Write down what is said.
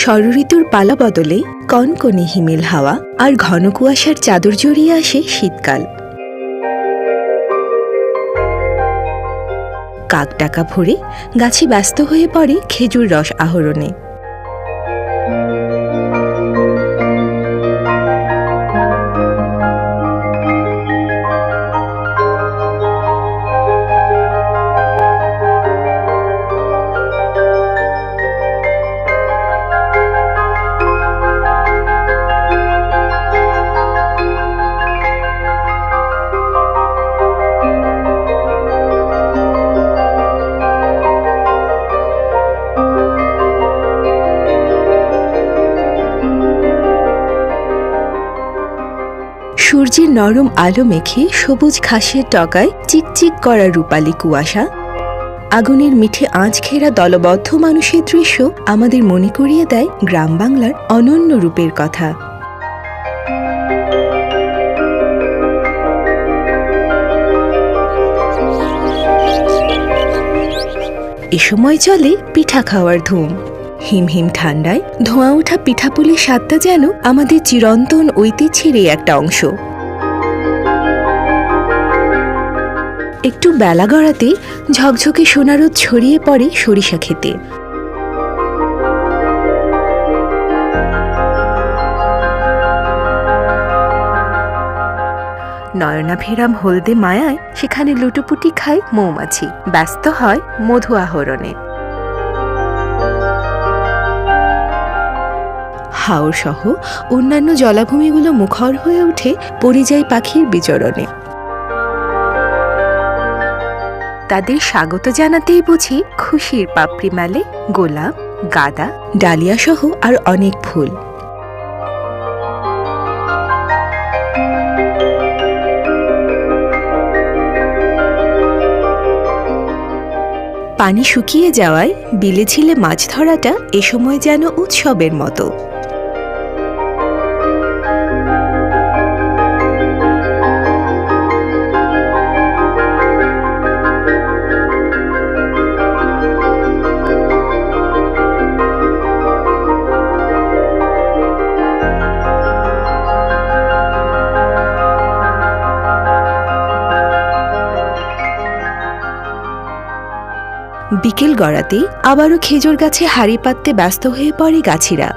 ষড়ঋতুর পালা বদলে কনকনে হিমেল হাওয়া আর ঘন কুয়াশার চাদর জড়িয়ে আসে শীতকাল। কাক ডাকা ভোরে গাছে ব্যস্ত হয়ে পড়ে খেজুর রস আহরণে। সূর্যের নরম আলো মেখে সবুজ ঘাসের টগায় চিকচিক করা রূপালী কুয়াশা, আগুনের মিঠে আঁচ ঘেরা দলবদ্ধ মানুষের দৃশ্য আমাদের মনে করিয়ে দেয় গ্রাম বাংলার অনন্য রূপের কথা। এ সময় চলে পিঠা খাওয়ার ধুম। হিমহিম ঠান্ডায় ধোঁয়া ওঠা পিঠাপুলির স্বাদটা যেন আমাদের চিরন্তন ঐতিহ্যেরই একটা অংশ। একটু বেলা গড়াতে ঝকঝকে সোনারোদ ছড়িয়ে পড়ে সরিষা ক্ষেতে। নয়নাভিরাম হলদে মায়ায় সেখানে লুটোপুটি খায় মৌমাছি, ব্যস্ত হয় মধু আহরণে। হাওর সহ অন্যান্য জলাভূমিগুলো মুখর হয়ে ওঠে পরিযায়ী পাখির বিচরণে। তাদের স্বাগত জানাতেই বুঝি খুশির পাপড়ি মেলে গোলাপ, গাঁদা, ডালিয়া সহ আর অনেক ফুল। পানি শুকিয়ে যাওয়ায় বিলে ঝিলে মাছ ধরাটা এ সময় যেন উৎসবের মতো। বিকেল গড়াতেই আবারও খেজুর গাছে হাঁড়ি পাততে ব্যস্ত হয়ে পড়ে গাছিরা।